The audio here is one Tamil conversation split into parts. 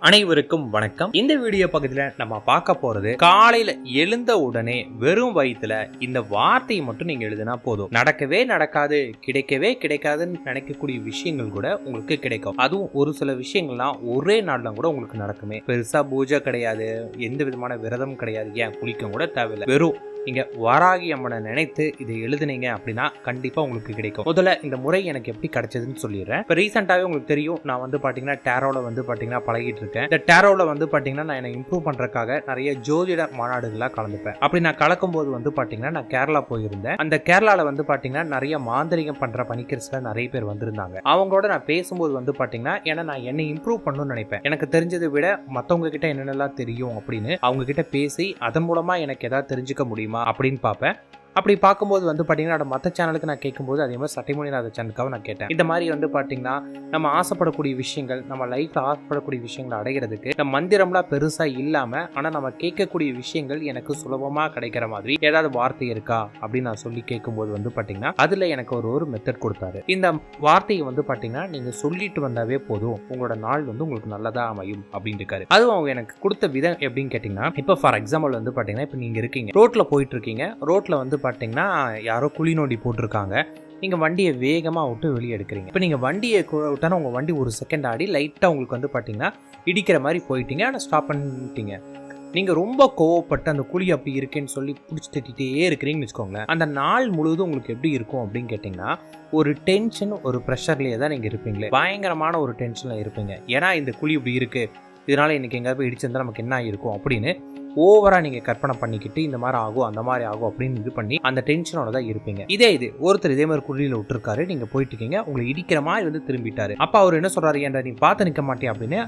அனைவருக்கும் வணக்கம். இந்த வீடியோ பக்கத்துல நம்ம பார்க்க போறது, காலையில எழுந்த உடனே வெறும் வயிற்றுல இந்த வார்த்தையை மட்டும் நீங்க எழுதினா போதும். நடக்கவே நடக்காது, கிடைக்கவே கிடைக்காதுன்னு நினைக்கக்கூடிய விஷயங்கள் கூட உங்களுக்கு கிடைக்கும். அதுவும் ஒரு சில விஷயங்கள்லாம் ஒரே நாள்ல கூட உங்களுக்கு நடக்குமே. பெருசா பூஜை கிடையாது, எந்த விதமான விரதம் கிடையாது, ஏன் குளிக்க கூட தேவையில்லை. வெறும் நீங்க வாராகி அம்மனை நினைத்து இதை எழுதுனீங்க அப்படின்னா கண்டிப்பா உங்களுக்கு கிடைக்கும். முதல்ல இந்த முறை எனக்கு எப்படி கிடைச்சதுன்னு சொல்லிடுறேன். இப்போ ரீசெண்டாவே உங்களுக்கு தெரியும், நான் வந்து பாத்தீங்கன்னா டேரோல வந்து பாத்தீங்கன்னா பழகிட்டு இருக்கேன். இந்த டேரோல வந்து பாத்தீங்கன்னா நான் என்னை இம்ப்ரூவ் பண்றதுக்காக நிறைய ஜோதிட மாநாடுகளா கலந்துப்பேன். அப்படி நான் கலக்கும் போது வந்து பாத்தீங்கன்னா நான் கேரளா போயிருந்தேன். அந்த கேரளால வந்து பாத்தீங்கன்னா நிறைய மாந்திரிகம் பண்ற பணிக்கர்ஸ்ல நிறைய பேர் வந்திருந்தாங்க. அவங்களோட நான் பேசும்போது வந்து பாத்தீங்கன்னா ஏன்னா நான் என்னை இம்ப்ரூவ் பண்ணணும்னு நினைப்பேன். எனக்கு தெரிஞ்சதை விட மத்தவங்க கிட்ட என்னென்னலாம் தெரியும் அப்படின்னு அவங்க கிட்ட பேசி அதன் மூலமா எனக்கு ஏதாவது தெரிஞ்சுக்க முடியும் அப்படின்னு பார்ப்பேன். அப்படி பார்க்கும்போது வந்து பார்த்தீங்கன்னா மற்ற சேனலுக்கு நான் கேட்கும்போது அதே மாதிரி சட்டைமொழிநாத சேனலுக்காக நான் கேட்டேன். இந்த மாதிரி வந்து பார்த்தீங்கன்னா நம்ம ஆசைப்படக்கூடிய விஷயங்கள், நம்ம லைஃப்ல ஆசைப்படக்கூடிய விஷயங்களை அடைகிறதுக்கு நம்ம மந்திரம்லாம் பெருசாக இல்லாமல் ஆனால் நம்ம கேட்கக்கூடிய விஷயங்கள் எனக்கு சுலபமாக கிடைக்கிற மாதிரி ஏதாவது வார்த்தை இருக்கா அப்படின்னு நான் சொல்லி கேட்கும்போது வந்து பார்த்தீங்கன்னா அதில் எனக்கு ஒரு மெத்தட் கொடுத்தாரு. இந்த வார்த்தையை வந்து பார்த்தீங்கன்னா நீங்கள் சொல்லிட்டு வந்தாவே போதும், உங்களோட நாள் வந்து உங்களுக்கு நல்லதாக அமையும் அப்படின்னு இருக்காரு. அதுவும் அவங்க எனக்கு கொடுத்த விதம் எப்படின்னு கேட்டிங்கன்னா, இப்போ ஃபார் எக்ஸாம்பிள் வந்து பார்த்தீங்கன்னா இப்போ நீங்கள் இருக்கீங்க, ரோட்டில் போயிட்டு இருக்கீங்க, ரோட்டில் வந்து பார்த்தீங்கன்னா யாரோ குழி நோண்டி போட்டிருக்காங்க, நீங்க வண்டியை வேகமா விட்டு வெளியே எடுக்கிறீங்க. இப்போ நீங்க வண்டியை விட்டானா உங்க வண்டி ஒரு செகண்ட் ஆடி லைட்டா உங்களுக்கு வந்து பாத்தீங்கன்னா இடிக்கிற மாதிரி போயிட்டீங்க, ஆனால் ஸ்டாப் பண்ணிட்டீங்க. நீங்க ரொம்ப கோவப்பட்டு அந்த குழி அப்படி இருக்கேன்னு சொல்லி பிடிச்சி திட்டிகிட்டே இருக்கிறீங்கன்னு வச்சுக்கோங்களேன். அந்த நாள் முழுவதும் உங்களுக்கு எப்படி இருக்கும் அப்படின்னு கேட்டிங்கன்னா ஒரு டென்ஷன், ஒரு ப்ரெஷர்லேயே தான் நீங்கள் இருப்பீங்களே, பயங்கரமான ஒரு டென்ஷனில் இருப்பீங்க. ஏன்னா இந்த குழி இப்படி இருக்கு, இதனால இன்னைக்கு எங்கேயாவது போய் இடிச்சிருந்தா நமக்கு என்ன ஆகிருக்கும் அப்படின்னு ஓவரா நீங்க கற்பனை பண்ணிக்கிட்டு இந்த மாதிரி ஆகும் அந்த மாதிரி ஆகும் அப்படின்னு இது பண்ணி அந்த டென்ஷனோட தான் இருப்பீங்க. இது ஒருத்தர் இதே மாதிரி குழியில விட்டுருக்காரு, நீங்க போயிட்டு இருக்கீங்க, உங்களை இடிக்கிற மாதிரி வந்து திரும்பிட்டாரு. அப்ப அவர் என்ன சொல்றாரு, ஏன்டா நீ பார்த்து நிற்க மாட்டேன் அப்படின்னு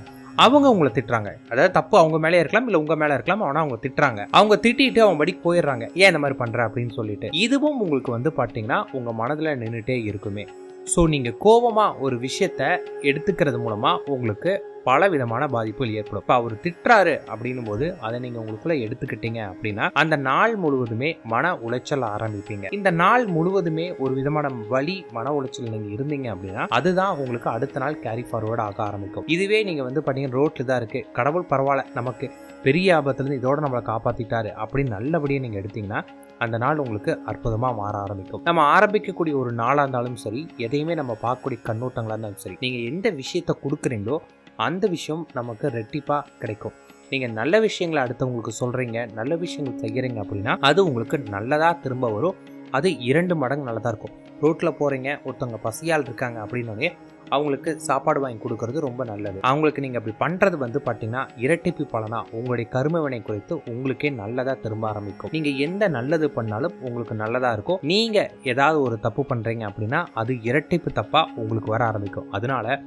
அவங்க உங்களை திட்டுறாங்க. அதாவது தப்பு அவங்க மேலே இருக்கலாம், இல்ல உங்க மேல இருக்கலாம், ஆனா அவங்க திட்டுறாங்க. அவங்க திட்டிட்டு அவங்க படிக்கு போயிடுறாங்க, ஏன் இந்த மாதிரி பண்ற அப்படின்னு சொல்லிட்டு. இதுவும் உங்களுக்கு வந்து பாத்தீங்கன்னா உங்க மனதுல நின்றுட்டே இருக்குமே. ஸோ நீங்கள் கோபமாக ஒரு விஷயத்த எடுத்துக்கிறது மூலமாக உங்களுக்கு பல விதமான பாதிப்புகள் ஏற்படும். இப்போ அவர் திட்டுறாரு அப்படின்னும் போது அதை நீங்கள் உங்களுக்குள்ள எடுத்துக்கிட்டீங்க அப்படின்னா அந்த நாள் முழுவதுமே மன உளைச்சல் ஆரம்பிப்பீங்க. இந்த நாள் முழுவதுமே ஒரு விதமான வலி, மன உளைச்சல் நீங்கள் இருந்தீங்க அப்படின்னா அதுதான் உங்களுக்கு அடுத்த நாள் கேரி ஃபார்வர்ட் ஆக ஆரம்பிக்கும். இதுவே நீங்கள் வந்து பார்த்தீங்கன்னா ரோட்டில் தான் இருக்குது, கடவுள் பரவாயில்ல நமக்கு பெரிய ஆபத்துலேருந்து இதோட நம்மளை காப்பாற்றிட்டாரு அப்படின்னு நல்லபடியாக நீங்கள் எடுத்தீங்கன்னா அந்த நாள் உங்களுக்கு அற்புதமாக மாற ஆரம்பிக்கும். நம்ம ஆரம்பிக்கக்கூடிய ஒரு நாளாக இருந்தாலும் சரி, எதையுமே நம்ம பார்க்கக்கூடிய கண்ணோட்டங்களாக இருந்தாலும் சரி, நீங்கள் எந்த விஷயத்தை கொடுக்குறீங்களோ அந்த விஷயம் நமக்கு ரெட்டிப்பாக கிடைக்கும். நீங்கள் நல்ல விஷயங்களை அடுத்தவங்களுக்கு சொல்கிறீங்க, நல்ல விஷயங்கள் செய்கிறீங்க அப்படின்னா அது உங்களுக்கு நல்லதாக திரும்ப வரும். அது 2 மடங்கு நல்லதாக இருக்கும். ரோட்டில் போகிறீங்க, ஒருத்தவங்க பசியால் இருக்காங்க அப்படின்னே அவங்களுக்கு சாப்பாடு வாங்கி கொடுக்கறது ரொம்ப நல்லது. அவங்களுக்கு நீங்கள் அப்படி பண்ணுறது வந்து பார்த்தீங்கன்னா இரட்டிப்பு பலனா உங்களுடைய கர்ம வினை குறித்து உங்களுக்கே நல்லதாக திரும்ப ஆரம்பிக்கும். நீங்கள் எந்த நல்லது பண்ணாலும் உங்களுக்கு நல்லதாக இருக்கும். நீங்கள் ஏதாவது ஒரு தப்பு பண்ணுறீங்க அப்படின்னா அது இரட்டிப்பு தப்பாக உங்களுக்கு வர ஆரம்பிக்கும். அதனால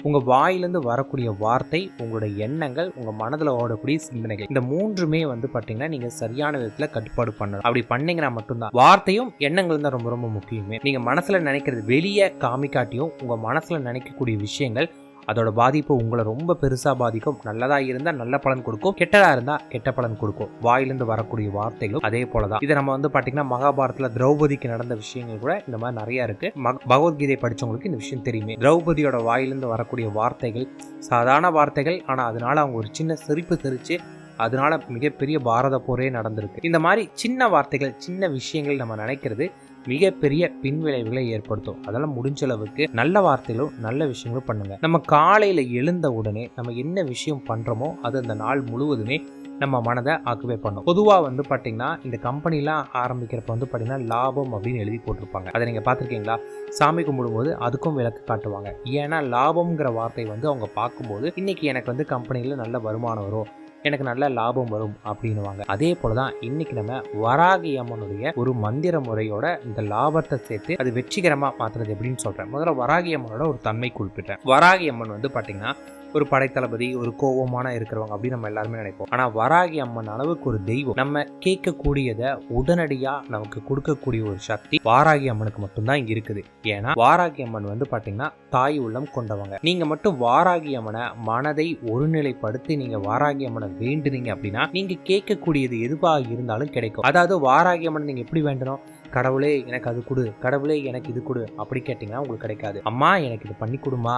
உங்கள் வாயிலிருந்து வரக்கூடிய வார்த்தை, உங்களுடைய எண்ணங்கள், உங்கள் மனதில் ஓடக்கூடிய சிந்தனைகள், இந்த 3மே வந்து பார்த்தீங்கன்னா நீங்கள் சரியான விதத்தில் கட்டுப்பாடு பண்ணணும். அப்படி பண்ணீங்கன்னா மட்டும்தான். வார்த்தையும் எண்ணங்களும் தான் ரொம்ப ரொம்ப முக்கியமே. நீங்கள் மனசில் நினைக்கிறது வெளியே காமிக்காட்டியும் உங்கள் மனசில் நினைக்கக்கூடிய விஷயங்கள் அதோட பாதிப்பு உங்களை ரொம்ப பெருசாக பாதிக்கும். நல்லதாக இருந்தால் நல்ல பலன் கொடுக்கும், கெட்டதாக இருந்தால் கெட்ட பலன் கொடுக்கும். வாயிலிருந்து வரக்கூடிய வார்த்தைகளும் அதே போல தான். இதை நம்ம வந்து பார்த்தீங்கன்னா மகாபாரதத்தில் திரௌபதிக்கு நடந்த விஷயங்கள் கூட இந்த மாதிரி நிறைய இருக்கு. பகவத்கீதை படித்தவங்களுக்கு இந்த விஷயம் தெரியுமே. திரௌபதியோட வாயிலிருந்து வரக்கூடிய வார்த்தைகள் சாதாரண வார்த்தைகள், ஆனால் அதனால அவங்க ஒரு சின்ன சிரிப்பு தெரிச்சு அதனால மிகப்பெரிய பாரத போரே நடந்திருக்கு. இந்த மாதிரி சின்ன வார்த்தைகள், சின்ன விஷயங்கள் நம்ம நினைக்கிறது மிகப்பெரிய பின்விளைவுகளை ஏற்படுத்தும். அதெல்லாம் முடிஞ்ச அளவுக்கு நல்ல வார்த்தைகளும் நல்ல விஷயங்களும் பண்ணுங்க. நம்ம காலையில எழுந்த உடனே நம்ம என்ன விஷயம் பண்றோமோ அது அந்த நாள் முழுவதுமே நம்ம மனதை ஆக்குவே பண்ணும். பொதுவாக வந்து பார்த்தீங்கன்னா இந்த கம்பெனிலாம் ஆரம்பிக்கிறப்ப வந்து பார்த்தீங்கன்னா லாபம் அப்படின்னு எழுதி போட்டிருப்பாங்க. அதை நீங்கள் பார்த்துருக்கீங்களா? சாமி கும்பிடும்போது அதுக்கும் விளக்கு காட்டுவாங்க. ஏன்னா லாபம்ங்கிற வார்த்தை வந்து அவங்க பார்க்கும்போது இன்னைக்கு எனக்கு வந்து கம்பெனியில் நல்ல வருமானம் வரும், எனக்கு நல்ல லாபம் வரும் அப்படின்னுவாங்க. அதே போலதான் இன்னைக்கு நம்ம வராகி அம்மனுடைய ஒரு மந்திர முறையோட இந்த லாபத்தை சேர்த்து அது வெற்றிகரமா மாத்துறது எப்படின்னு சொல்றேன். முதல்ல வராகி அம்மனோட ஒரு தன்மை குறிப்பிட்டேன். வராகி அம்மன் வந்து பாத்தீங்கன்னா ஒரு படைத்தளபதி, ஒரு கோபமான இருக்கிறவங்க அப்படின்னு நம்ம எல்லாருமே நினைப்போம். ஆனா வராகி அம்மன் அளவுக்கு ஒரு தெய்வம். நம்ம கேட்கக்கூடியதை உடனடியா நமக்கு கொடுக்கக்கூடிய ஒரு சக்தி வாராகி அம்மனுக்கு மட்டும்தான் இங்க இருக்குது. ஏன்னா வாராகி அம்மன் வந்து பாத்தீங்கன்னா தாய் உள்ளம் கொண்டவங்க. நீங்க மட்டும் வாராகி அம்மனை மனதை ஒருநிலைப்படுத்தி நீங்க வாராகி அம்மனை வேண்டுனீங்க அப்படின்னா நீங்க கேட்கக்கூடியது எதுவாக இருந்தாலும் கிடைக்கும். அதாவது வாராகி அம்மன் நீங்க எப்படி வேண்டணும், கடவுளே எனக்கு அது கொடு, கடவுளே எனக்கு இது கொடு அப்படி கேட்டீங்கன்னா உங்களுக்கு கிடைக்காது. அம்மா எனக்கு இது பண்ணி கொடுமா,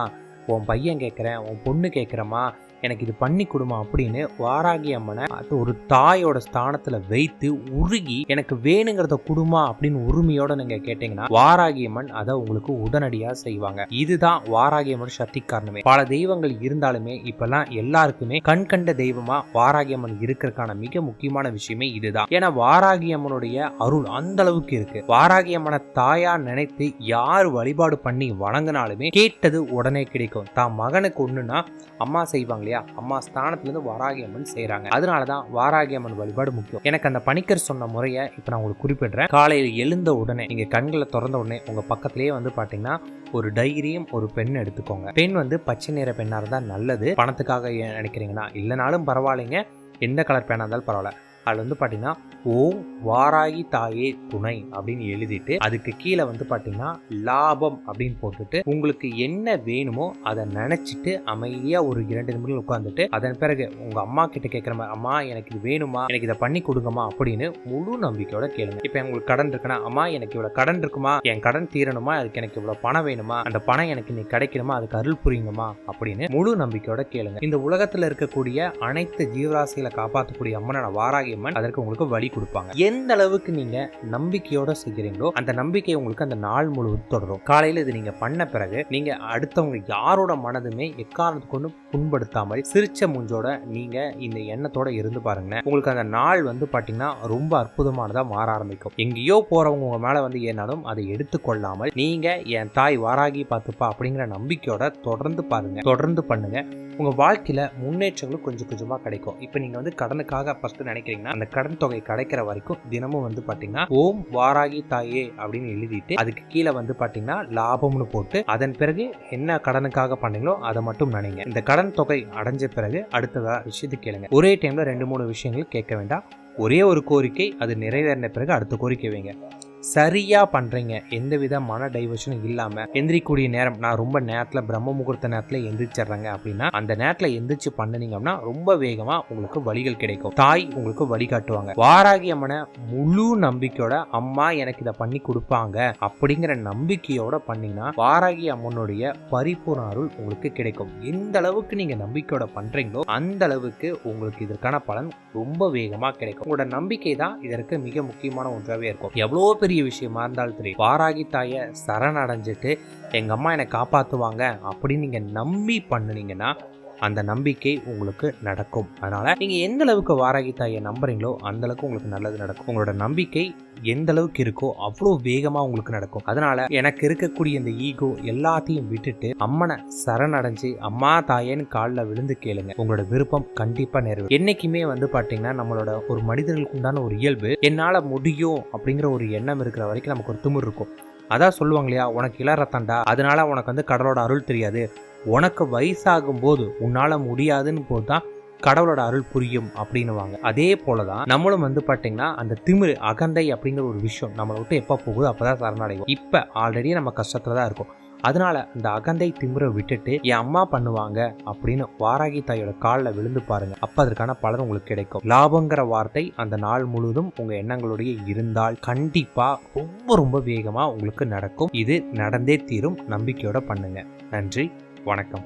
உன் பையன் கேட்குறேன், உன் பொண்ணு கேட்குறம்மா, எனக்கு இது பண்ணி கொடுமா அப்படின்னு வாராகி அம்மனை அது ஒரு தாயோட ஸ்தானத்துல வைத்து உருகி எனக்கு வேணுங்கிறத குடுமா அப்படின்னு உரிமையோட நீங்க கேட்டீங்கன்னா வாராகி அம்மன் அதை உங்களுக்கு உடனடியா செய்வாங்க. இதுதான் வாராகி அம்மன் சக்தி காரணமே. பல தெய்வங்கள் இருந்தாலுமே இப்பெல்லாம் எல்லாருக்குமே கண் கண்ட தெய்வமா வாராகி அம்மன் இருக்கிறதுக்கான மிக முக்கியமான விஷயமே இதுதான். ஏன்னா வாராகி அம்மனுடைய அருள் அந்த அளவுக்கு இருக்கு. வாராகி அம்மனை தாயா நினைத்து யார் வழிபாடு பண்ணி வணங்கினாலுமே கேட்டது உடனே கிடைக்கும். தான் மகனுக்கு ஒண்ணுன்னா அம்மா செய்வாங்க இல்லையா, அம்மா ஸ்தானத்துல இருந்து வாராகி அம்மன் செய்யறாங்க. அதனாலதான் வாராகி அம்மன் வழிபாடு முக்கியம். எனக்கு அந்த பணிக்கர் சொன்ன முறையை இப்ப நான் உங்களுக்கு குறிப்பிடுறேன். காலையில் எழுந்த உடனே நீங்க கண்களை திறந்த உடனே உங்க பக்கத்திலேயே பாத்தீங்கன்னா ஒரு டைரியும் ஒரு பெண் எடுத்துக்கோங்க. பெண் பச்சை நிற பெண்ணா இருந்தா நல்லது. பணத்துக்காக நினைக்கிறீங்கன்னா இல்லைனாலும் பரவாயில்லைங்க, எந்த கலர் பேனா இருந்தாலும் பரவாயில்ல. அது பாத்தீங்கன்னா ஓம் வாராகி தாயே துணை அப்படின்னு எழுதிட்டு அதுக்கு கீழே பாத்தீங்கன்னா லாபம் அப்படின்னு போட்டுட்டு உங்களுக்கு என்ன வேணுமோ அதை நினைச்சிட்டு அமைதியா ஒரு 2 நிமிடம் உட்காந்துட்டு அதன் பிறகு உங்க அம்மா கிட்ட கேட்கிற மாதிரி அம்மா எனக்கு இது வேணுமா, எனக்கு இதை பண்ணி கொடுங்கம்மா அப்படின்னு முழு நம்பிக்கையோட கேளுங்க. இப்ப உங்களுக்கு கடன் இருக்குன்னா அம்மா எனக்கு இவ்வளவு கடன் இருக்குமா, என் கடன் தீரணுமா, அதுக்கு எனக்கு இவ்வளவு பணம் வேணுமா, அந்த பணம் எனக்கு இன்னைக்கு கிடைக்கணுமா, அதுக்கு அருள் புரியுங்கம்மா அப்படின்னு முழு நம்பிக்கையோட கேளுங்க. இந்த உலகத்துல இருக்கக்கூடிய அனைத்து ஜீவராசிகளை காப்பாற்றக்கூடிய அம்மனான வாராகி அம்மன் அதற்கு உங்களுக்கு வழி கொடுப்பாங்க. எந்த அளவுக்கு நீங்க நம்பிக்கையோட செய்கிறீங்களோ அந்த நம்பிக்கை உங்களுக்கு அந்த நாள் முழுவதும் தொடரும். காலையில இது நீங்க பண்ண பிறகு நீங்க அடுத்தவங்க யாரோட மனதுமே எக்காரணத்துக்கு கொண்டு புண்படுத்தாமல் சிரிச்ச மூஞ்சோட நீங்க இந்த எண்ணத்தோட இருந்து பாருங்க. உங்களுக்கு அந்த நாள் பாத்தீங்கன்னா ரொம்ப அற்புதமானதா மாற ஆரம்பிக்கும். எங்கேயோ போறவங்க உங்க மேல ஏனாலும் அதை எடுத்துக்கொள்ளாமல் நீங்க என் தாய் வாராகி பார்த்துப்பா அப்படிங்கிற நம்பிக்கையோட தொடர்ந்து பாருங்க, தொடர்ந்து பண்ணுங்க. உங்க வாழ்க்கையில முன்னேற்றங்களும் கொஞ்சம் கொஞ்சமா கிடைக்கும். இப்ப நீங்க கடனுக்காக ஃபர்ஸ்ட் நினைக்கிறீங்கன்னா அந்த கடன் தொகை கிடைக்கிற வரைக்கும் தினமும் பாத்தீங்கன்னா ஓம் வாராகி தாயே அப்படின்னு எழுதிட்டு அதுக்கு கீழே பாத்தீங்கன்னா லாபம்னு போட்டு அதன் பிறகு என்ன கடனுக்காக பண்ணீங்களோ அதை மட்டும் நினைங்க. இந்த கடன் தொகை அடைஞ்ச பிறகு அடுத்த விஷயத்தை கேளுங்க. ஒரே டைம்ல 2-3 விஷயங்கள் கேட்க வேண்டாம். ஒரே ஒரு கோரிக்கை, அது நிறைவேறின பிறகு அடுத்த கோரிக்கை வைங்க. சரியா பண்றீங்க, எந்தவித மன டைவர்ஷனும் இல்லாம எந்திரிக்கூடிய நேரம், நான் ரொம்ப நேரத்துல பிரம்ம முகூர்த்த நேரத்துல எந்திரிச்சிடுறேங்க அப்படின்னா அந்த நேரத்துல எந்திரிச்சு பண்ணீங்கன்னா ரொம்ப வேகமா உங்களுக்கு வழிகள் கிடைக்கும். தாய் உங்களுக்கு வழிகாட்டுவாங்க. வாராகி அம்மனை முழு நம்பிக்கையோட அம்மா எனக்கு இதை பண்ணி கொடுப்பாங்க அப்படிங்கிற நம்பிக்கையோட பண்ணீங்கன்னா வாராகி அம்மனுடைய பரிபூர்ண அருள் உங்களுக்கு கிடைக்கும். எந்த அளவுக்கு நீங்க நம்பிக்கையோட பண்றீங்களோ அந்த அளவுக்கு உங்களுக்கு இதற்கான பலன் ரொம்ப வேகமா கிடைக்கும். உங்களோட நம்பிக்கை தான் இதற்கு மிக முக்கியமான ஒன்றாவே இருக்கும். எவ்வளவு பெரிய விஷயமா இருந்தாலும் தெரியும், வாராகி தாய சரணடைஞ்சிட்டு எங்க அம்மா என்னை காப்பாத்துவாங்க அப்படின்னு நீங்க நம்பி பண்ணுனீங்கன்னா அந்த நம்பிக்கை உங்களுக்கு நடக்கும். அதனால நீங்க எந்த அளவுக்கு வாராகி தாயை நம்புறீங்களோ அந்த அளவுக்கு உங்களுக்கு நல்லது நடக்கும். உங்களோட நம்பிக்கை எந்த அளவுக்கு இருக்கோ அவ்வளவு வேகமா உங்களுக்கு நடக்கும். அதனால எனக்கு இருக்கக்கூடிய இந்த ஈகோ எல்லாத்தையும் விட்டுட்டு அம்மனை சரணடைஞ்சு அம்மா தாயேன்னு காலில் விழுந்து கேளுங்க. உங்களோட விருப்பம் கண்டிப்பா நிறைவேறும். என்னைக்குமே பாத்தீங்கன்னா நம்மளோட ஒரு மனிதர்களுக்கு உண்டான ஒரு இயல்பு என்னால முடியும் அப்படிங்கிற ஒரு எண்ணம் இருக்கிற வரைக்கும் நமக்கு ஒரு திமிர் இருக்கும். அதான் சொல்லுவாங்க இல்லையா, உனக்கு இளரத்தண்டா அதனால உனக்கு கடவுளோட அருள் தெரியாது, உனக்கு வயசாகும் போது உன்னால முடியாதுன்னு போதுதான் கடவுளோட அருள் புரியும் அப்படின்னுவாங்க. அதே போலதான் நம்மளும் பாத்தீங்கன்னா அந்த திமிரு அகந்தை அப்படிங்கிற ஒரு விஷயம் நம்மளை விட்டு எப்ப போகுது அப்பதான் சரணடைவோம். இப்ப ஆல்ரெடி நம்ம கஷ்டத்துலதான் இருக்கும். அதனால அந்த அகந்தை திமிரை விட்டுட்டு என் அம்மா பண்ணுவாங்க அப்படின்னு வாராகி தாயோட காலில் விழுந்து பாருங்க. அப்ப அதற்கான பலன் உங்களுக்கு கிடைக்கும். லாபங்கிற வார்த்தை அந்த நாள் முழுவதும் உங்க எண்ணங்களுடைய இருந்தால் கண்டிப்பா ரொம்ப ரொம்ப வேகமா உங்களுக்கு நடக்கும். இது நடந்தே தீரும். நம்பிக்கையோட பண்ணுங்க. நன்றி, வணக்கம்.